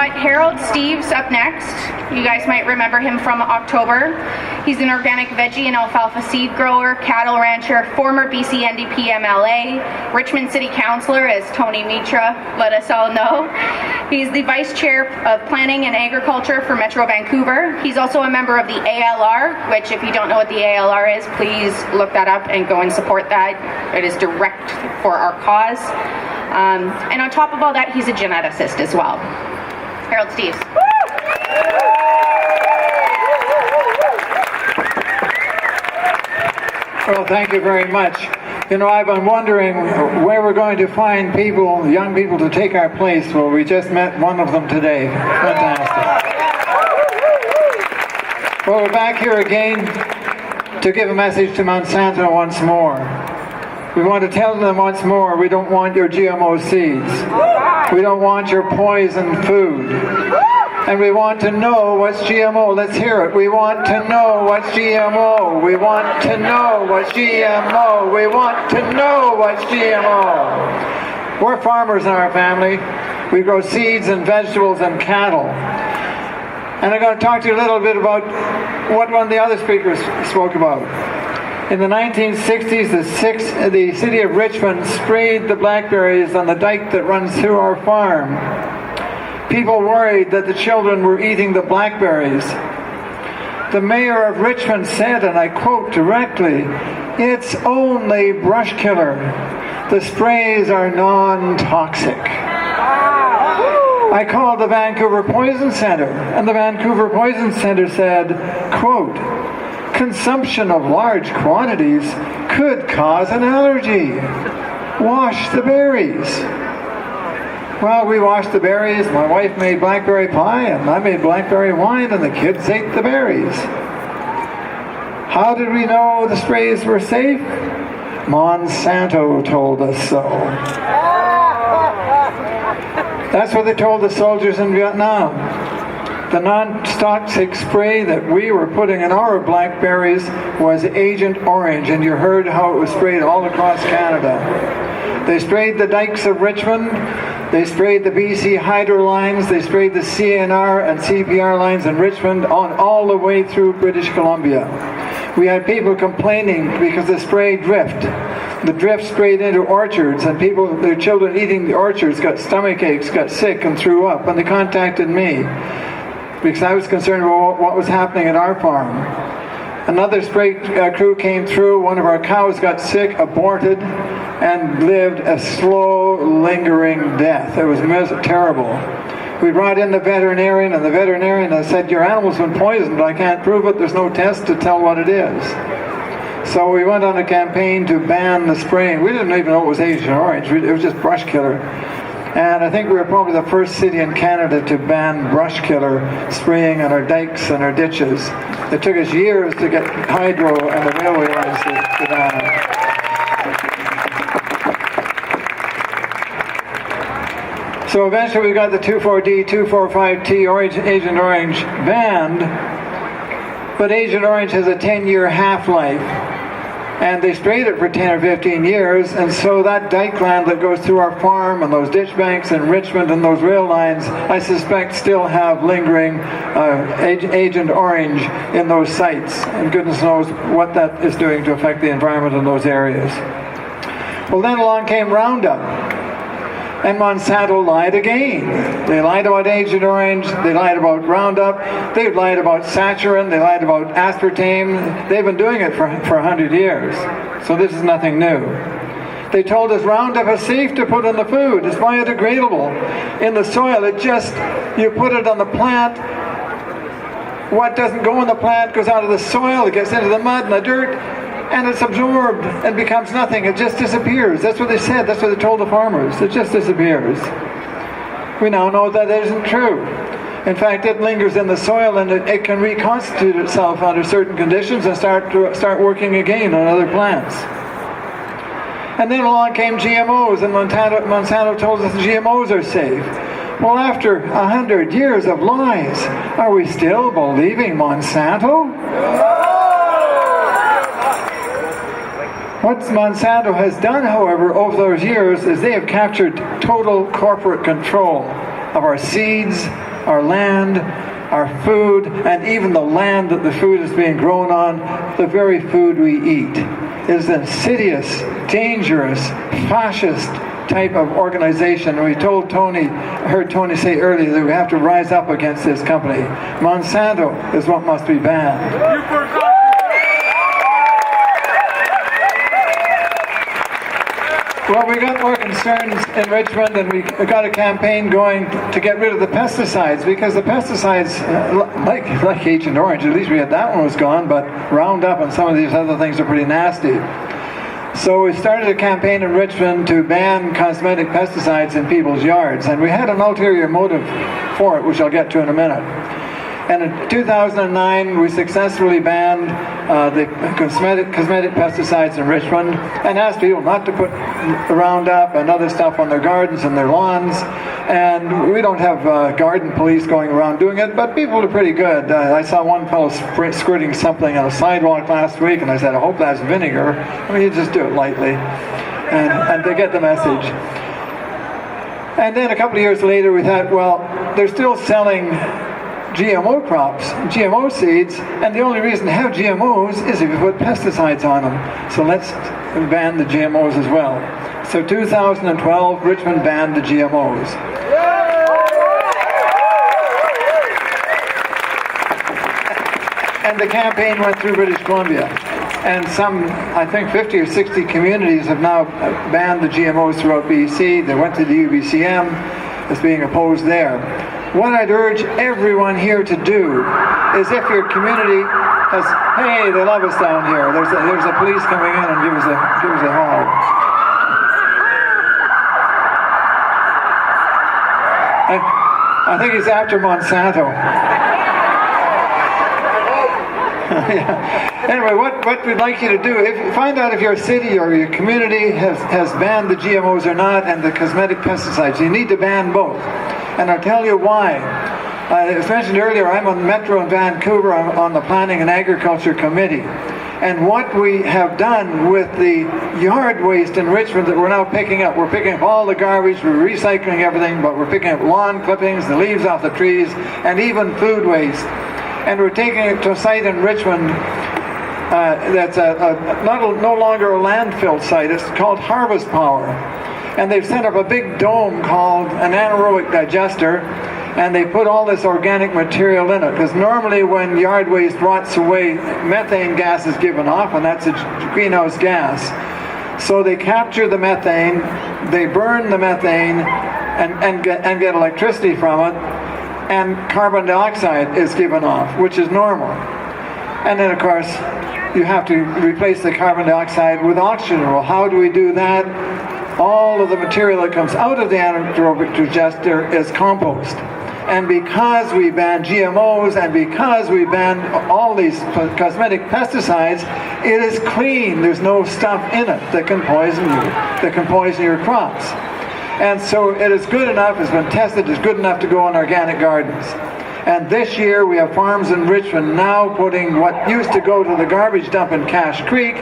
got Harold Steeves up next. You guys might remember him from October. He's an organic veggie and alfalfa seed grower, cattle rancher, former BC NDP MLA, Richmond City Councillor, as Tony Mitra let us all know. He's the Vice Chair of Planning and Agriculture for Metro Vancouver. He's also a member of the ALR, which if you don't know what the ALR is, please look that up and go and support that. It is direct for our cause. And on top of all that, he's a geneticist as well. Harold Steeves. Well, thank you very much. You know, I've been wondering where we're going to find people, young people, to take our place. Well, we just met one of them today. Fantastic. Well, we're back here again to give a message to Monsanto once more. We want to tell them once more, we don't want your GMO seeds. We don't want your poison food. And we want to know what's GMO. Let's hear it. We want to know what's GMO. We want to know what's GMO. We want to know what's GMO. We're farmers in our family. We grow seeds and vegetables and cattle. And I'm going to talk to you a little bit about what one of the other speakers spoke about. In the 1960s, the city of Richmond sprayed the blackberries on the dike that runs through our farm. People worried that the children were eating the blackberries. The mayor of Richmond said, and I quote directly, "It's only brush killer. The sprays are non-toxic." I called the Vancouver Poison Center, and the Vancouver Poison Center said, quote, "Consumption of large quantities could cause an allergy. Wash the berries." Well, we washed the berries. My wife made blackberry pie, and I made blackberry wine, and the kids ate the berries. How did we know the sprays were safe? Monsanto told us so. That's what they told the soldiers in Vietnam. The non-toxic spray that we were putting in our blackberries was Agent Orange, and you heard how it was sprayed all across Canada. They sprayed the dikes of Richmond. They sprayed the BC hydro lines. They sprayed the CNR and CPR lines in Richmond on all the way through British Columbia. We had people complaining because the spray drift. The drift sprayed into orchards, and people, their children eating the orchards got stomach aches, got sick, and threw up. And they contacted me because I was concerned about what was happening at our farm. Another spray crew came through. One of our cows got sick, aborted, and lived a slow, lingering death. It was terrible. We brought in the veterinarian, and the veterinarian said, "Your animal's been poisoned. I can't prove it. There's no test to tell what it is." So we went on a campaign to ban the spraying. We didn't even know it was Agent Orange. It was just brush killer. And I think we were probably the first city in Canada to ban brush killer spraying on our dikes and our ditches. It took us years to get hydro and the railway lines to ban it. So eventually we got the 2,4-D, 2,4,5-T Agent Orange banned, but Agent Orange has a 10-year half-life. And they sprayed it for 10 or 15 years, and so that dike land that goes through our farm and those ditch banks in Richmond and those rail lines, I suspect still have lingering Agent Orange in those sites. And goodness knows what that is doing to affect the environment in those areas. Well, then along came Roundup. And Monsanto lied again. They lied about Agent Orange, they lied about Roundup, they've lied about saccharin, they lied about aspartame. They've been doing it for 100 years. So this is nothing new. They told us Roundup is safe to put in the food. It's biodegradable. In the soil, you put it on the plant. What doesn't go in the plant goes out of the soil, it gets into the mud and the dirt, and it's absorbed and becomes nothing. It just disappears. That's what they said. That's what they told the farmers. It just disappears. We now know that isn't true. In fact, it lingers in the soil, and it can reconstitute itself under certain conditions and start working again on other plants. And then along came GMOs, and Monsanto told us the GMOs are safe. Well, after 100 years of lies, are we still believing Monsanto? What Monsanto has done, however, over those years is they have captured total corporate control of our seeds, our land, our food, and even the land that the food is being grown on, the very food we eat. It is an insidious, dangerous, fascist type of organization. And we told Tony, heard Tony say earlier, that we have to rise up against this company. Monsanto is what must be banned. You forgot. Well, we got more concerns in Richmond, and we got a campaign going to get rid of the pesticides, because the pesticides, like Agent Orange, at least we had that one was gone, but Roundup and some of these other things are pretty nasty. So we started a campaign in Richmond to ban cosmetic pesticides in people's yards, and we had an ulterior motive for it, which I'll get to in a minute. And in 2009, we successfully banned the cosmetic pesticides in Richmond, and asked people not to put Roundup and other stuff on their gardens and their lawns. And we don't have garden police going around doing it, but people are pretty good. I saw one fellow squirting something on a sidewalk last week, and I said, I hope that's vinegar. I mean, you just do it lightly, and they get the message. And then a couple of years later, we thought, well, they're still selling GMO crops, GMO seeds, and the only reason to have GMOs is if you put pesticides on them. So let's ban the GMOs as well. So 2012, Richmond banned the GMOs. And the campaign went through British Columbia. And some, I think 50 or 60 communities have now banned the GMOs throughout BC. They went to the UBCM as being opposed there. What I'd urge everyone here to do is, if your community has, hey, they love us down here. There's a police coming in and give us a haul. I think he's after Monsanto. Yeah. Anyway, what we'd like you to do, find out if your city or your community has banned the GMOs or not, and the cosmetic pesticides. You need to ban both. And I'll tell you why. As mentioned earlier, I'm on Metro in Vancouver. I'm on the Planning and Agriculture Committee. And what we have done with the yard waste in Richmond that we're now picking up, we're picking up all the garbage, we're recycling everything, but we're picking up lawn clippings, the leaves off the trees, and even food waste. And we're taking it to a site in Richmond that's no longer a landfill site. It's called Harvest Power. And they've set up a big dome called an anaerobic digester, and they put all this organic material in it, because normally when yard waste rots away, methane gas is given off, and that's a greenhouse gas. So they capture the methane, they burn the methane, and get electricity from it, and carbon dioxide is given off, which is normal. And then, of course, you have to replace the carbon dioxide with oxygen. Well, how do we do that? All of the material that comes out of the anaerobic digester is compost. And because we ban GMOs, and because we ban all these cosmetic pesticides, it is clean. There's no stuff in it that can poison you, that can poison your crops. And so it is good enough, it's been tested, it's good enough to go on organic gardens. And this year we have farms in Richmond now putting what used to go to the garbage dump in Cache Creek.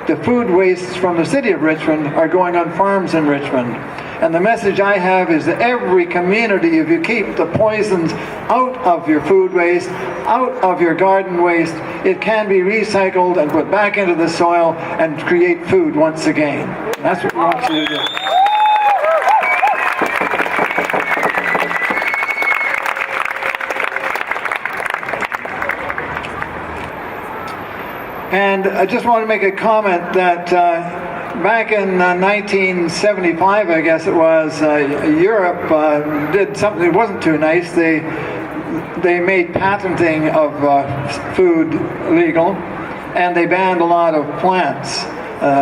The food wastes from the city of Richmond are going on farms in Richmond. And the message I have is that every community, if you keep the poisons out of your food waste, out of your garden waste, it can be recycled and put back into the soil and create food once again. That's what we want you to do. And I just want to make a comment that back in 1975, I guess it was, Europe did something that wasn't too nice. They made patenting of food legal, and they banned a lot of plants,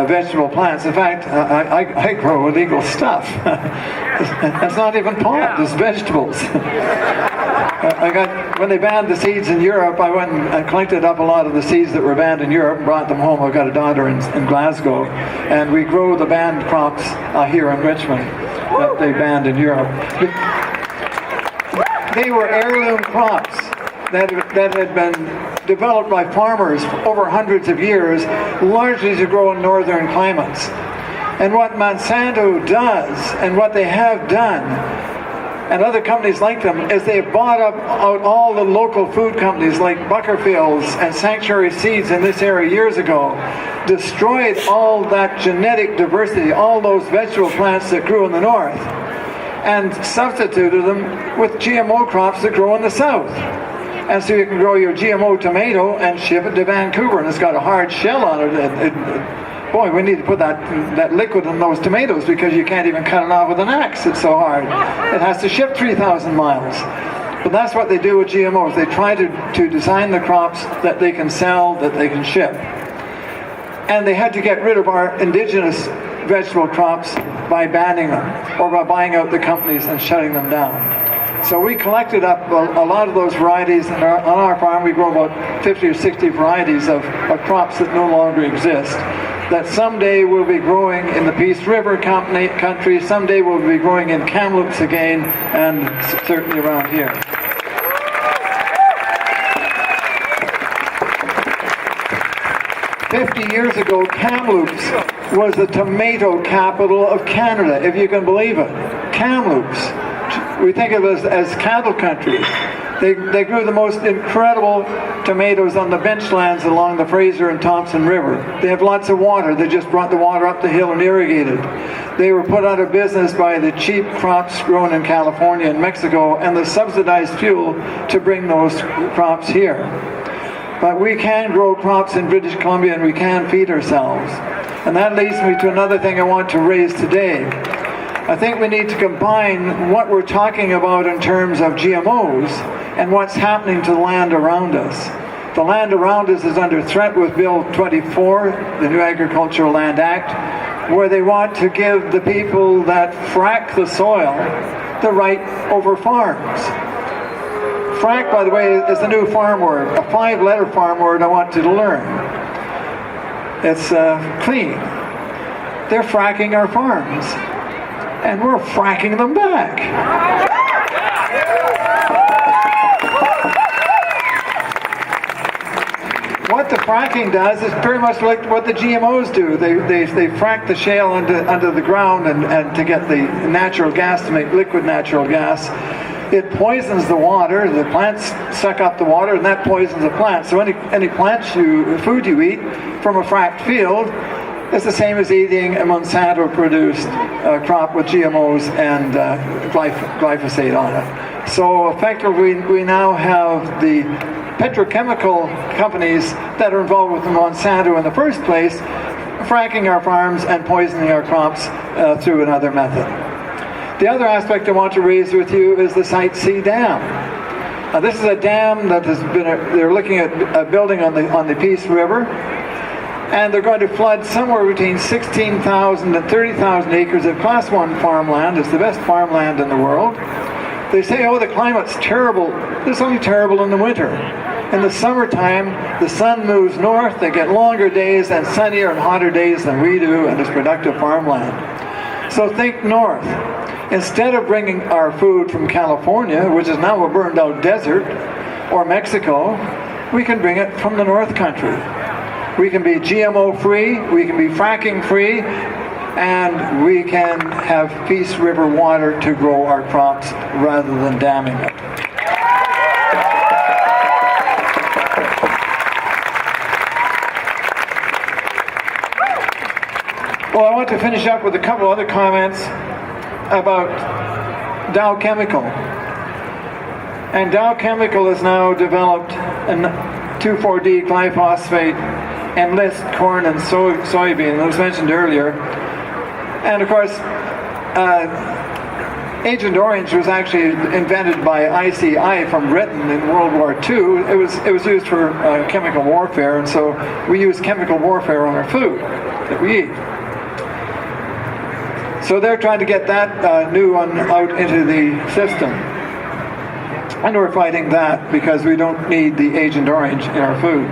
vegetable plants. In fact, I grow illegal stuff. It's not even pot, it's vegetables. When they banned the seeds in Europe, I went and collected up a lot of the seeds that were banned in Europe and brought them home. I've got a daughter in Glasgow, and we grow the banned crops here in Richmond that they banned in Europe. They were heirloom crops that had been developed by farmers over hundreds of years, largely to grow in northern climates. And what Monsanto does, and what they have done, and other companies like them is they've bought out all the local food companies like Buckerfield's and Sanctuary Seeds in this area years ago, destroyed all that genetic diversity, all those vegetable plants that grew in the north, and substituted them with GMO crops that grow in the south. And so you can grow your GMO tomato and ship it to Vancouver, and it's got a hard shell on it. Boy, we need to put that liquid in those tomatoes because you can't even cut it off with an axe. It's so hard. It has to ship 3,000 miles. But that's what they do with GMOs. They try to design the crops that they can sell, that they can ship. And they had to get rid of our indigenous vegetable crops by banning them or by buying out the companies and shutting them down. So we collected up a lot of those varieties, and on our farm we grow about 50 or 60 varieties of crops that no longer exist, that someday will be growing in the Peace River country, someday will be growing in Kamloops again, and certainly around here. "50 years ago, Kamloops was the tomato capital of Canada, if you can believe it. Kamloops. We think of it as cattle country. They grew the most incredible tomatoes on the benchlands along the Fraser and Thompson River. They have lots of water. They just brought the water up the hill and irrigated. They were put out of business by the cheap crops grown in California and Mexico and the subsidized fuel to bring those crops here. But we can grow crops in British Columbia and we can feed ourselves. And that leads me to another thing I want to raise today. I think we need to combine what we're talking about in terms of GMOs and what's happening to the land around us. The land around us is under threat with Bill 24, the new Agricultural Land Act, where they want to give the people that frack the soil the right over farms. Frack, by the way, is the new farm word, a 5-letter farm word I want you to learn. It's clean. They're fracking our farms. And we're fracking them back. What the fracking does is very much like what the GMOs do. They frack the shale under the ground and to get the natural gas, to make liquid natural gas. It poisons the water. The plants suck up the water, and that poisons the plants. So any food you eat from a fracked field, it's the same as eating a Monsanto-produced crop with GMOs and glyphosate on it. So effectively, we now have the petrochemical companies that are involved with the Monsanto in the first place, fracking our farms and poisoning our crops through another method. The other aspect I want to raise with you is the Site C Dam. Now, this is a dam that has been, they're looking at building on the Peace River. And they're going to flood somewhere between 16,000 and 30,000 acres of Class 1 farmland. It's the best farmland in the world. They say, oh, the climate's terrible. It's only terrible in the winter. In the summertime, the sun moves north. They get longer days and sunnier and hotter days than we do, and it's productive farmland. So think north. Instead of bringing our food from California, which is now a burned-out desert, or Mexico, we can bring it from the North Country. We can be GMO-free, we can be fracking-free, and we can have Peace River water to grow our crops rather than damming it. Well, I want to finish up with a couple other comments about Dow Chemical. And Dow Chemical has now developed a 2,4-D glyphosate enlist corn and soybean, that was mentioned earlier. And of course, Agent Orange was actually invented by ICI from Britain in World War II. It was used for chemical warfare, and so we use chemical warfare on our food that we eat. So they're trying to get that new one out into the system. And we're fighting that because we don't need the Agent Orange in our food.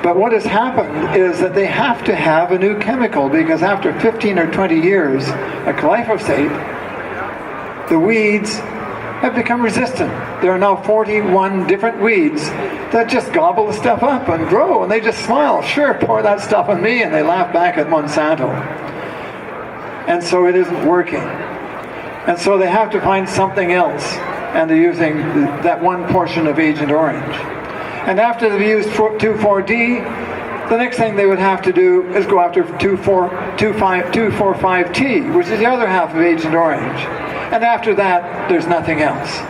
But what has happened is that they have to have a new chemical because after 15 or 20 years of glyphosate, the weeds have become resistant. There are now 41 different weeds that just gobble the stuff up and grow, and they just smile. Sure, pour that stuff on me, and they laugh back at Monsanto. And so it isn't working. And so they have to find something else, and they're using that one portion of Agent Orange. And after they've used 2,4-D, the next thing they would have to do is go after 2,4,5-T, which is the other half of Agent Orange. And after that, there's nothing else.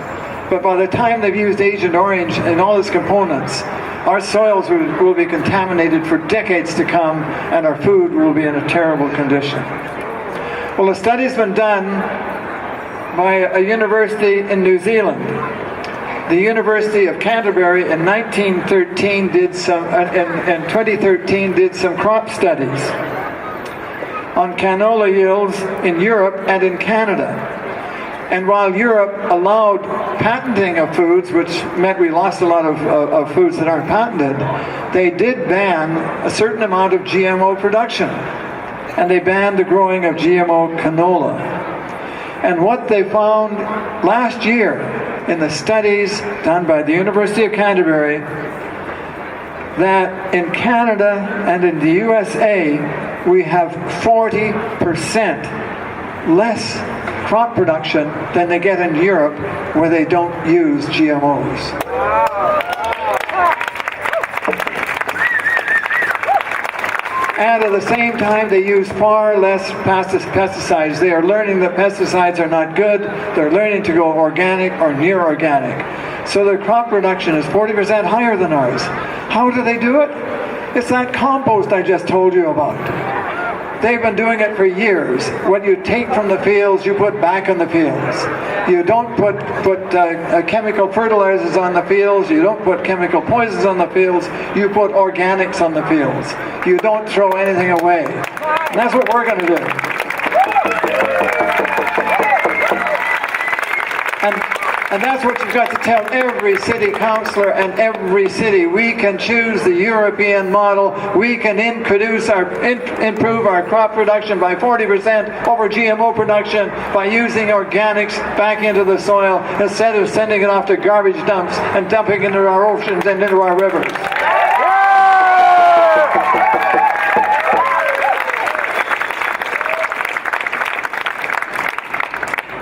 But by the time they've used Agent Orange and all its components, our soils will be contaminated for decades to come, and our food will be in a terrible condition. Well, a study's been done by a university in New Zealand. The University of Canterbury in 2013 did some crop studies on canola yields in Europe and in Canada. And while Europe allowed patenting of foods, which meant we lost a lot of foods that aren't patented, they did ban a certain amount of GMO production. And they banned the growing of GMO canola. And what they found last year in the studies done by the University of Canterbury, that in Canada and in the USA, we have 40% less crop production than they get in Europe, where they don't use GMOs. And at the same time, they use far less pesticides. They are learning that pesticides are not good. They're learning to go organic or near organic. So their crop production is 40% higher than ours. How do they do it? It's that compost I just told you about. They've been doing it for years. What you take from the fields, you put back in the fields. You don't put chemical fertilizers on the fields. You don't put chemical poisons on the fields. You put organics on the fields. You don't throw anything away. And that's what we're going to do. And that's what you've got to tell every city councillor and every city. We can choose the European model. We can improve our crop production by 40% over GMO production by using organics back into the soil instead of sending it off to garbage dumps and dumping it into our oceans and into our rivers.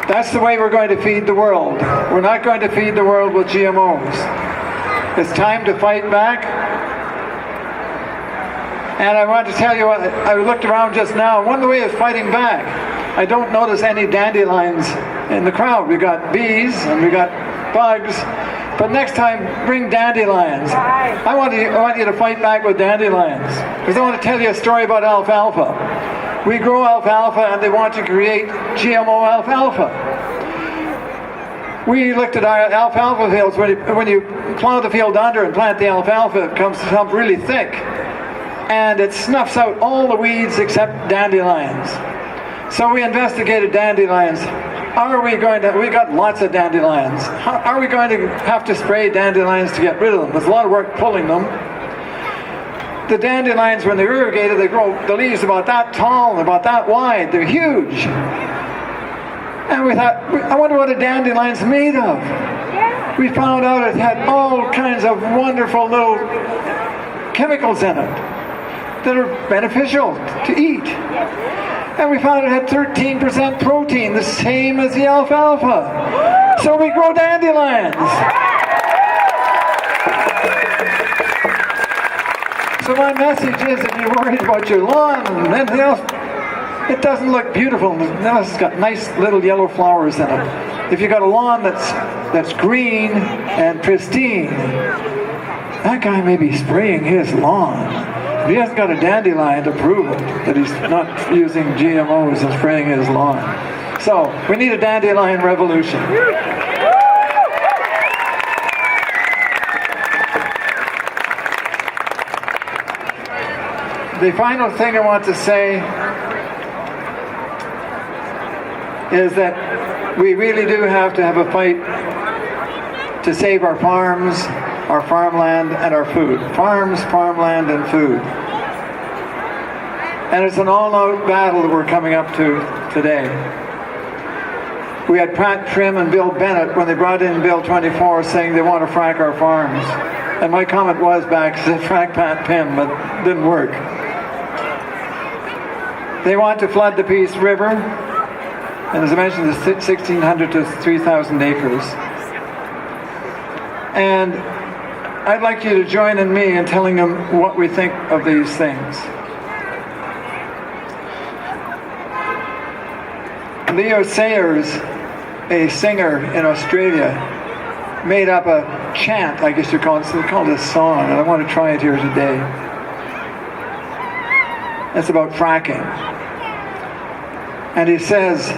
That's the way we're going to feed the world. We're not going to feed the world with GMOs. It's time to fight back. And I want to tell you, I looked around just now. One of the ways of fighting back, I don't notice any dandelions in the crowd. We got bees and we got bugs. But next time, bring dandelions. I want you to fight back with dandelions. Because I want to tell you a story about alfalfa. We grow alfalfa and they want to create GMO alfalfa. We looked at our alfalfa fields. When you plow the field under and plant the alfalfa, it comes up really thick. And it snuffs out all the weeds except dandelions. So we investigated dandelions. We got lots of dandelions. Are we going to have to spray dandelions to get rid of them? There's a lot of work pulling them. The dandelions, when they're irrigated, they grow the leaves about that tall and about that wide. They're huge. And we thought, I wonder what a dandelion's made of. We found out it had all kinds of wonderful little chemicals in it that are beneficial to eat. And we found it had 13% protein, the same as the alfalfa. So we grow dandelions. So my message is, if you're worried about your lawn and anything else, it doesn't look beautiful. Now it's got nice little yellow flowers in it. If you've got a lawn that's green and pristine, that guy may be spraying his lawn. If he hasn't got a dandelion to prove it, that he's not using GMOs and spraying his lawn. So we need a dandelion revolution. The final thing I want to say is that we really do have to have a fight to save our farms, our farmland, and our food. Farms, farmland, and food. And it's an all-out battle that we're coming up to today. We had Pat Trim and Bill Bennett when they brought in Bill 24 saying they want to frack our farms. And my comment was back, said frack Pat Pim, but it didn't work. They want to flood the Peace River. And as I mentioned, it's 1,600 to 3,000 acres. And I'd like you to join in me in telling them what we think of these things. Leo Sayers, a singer in Australia, made up a chant, I guess you call it. It's called a song, and I want to try it here today. It's about fracking. And he says,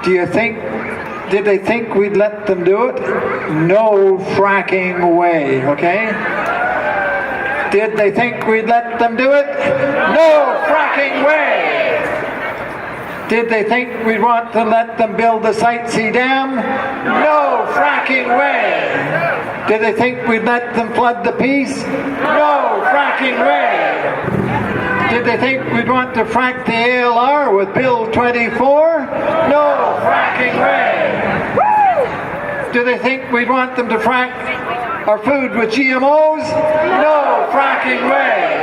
did they think we'd let them do it? No fracking way, okay? Did they think we'd let them do it? No fracking way! Did they think we'd want to let them build the Site C Dam? No fracking way! Did they think we'd let them flood the Peace? No fracking way! Did they think we'd want to frack the ALR with Bill 24? No fracking way! Do they think we'd want them to frack our food with GMOs? No fracking way!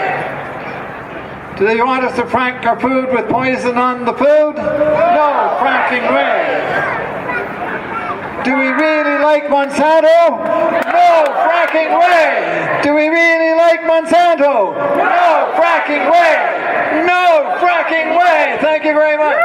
Do they want us to frack our food with poison on the food? No fracking way! Do we really like Monsanto? No fracking way! Do we really like Monsanto? No fracking way! No fracking way! Thank you very much.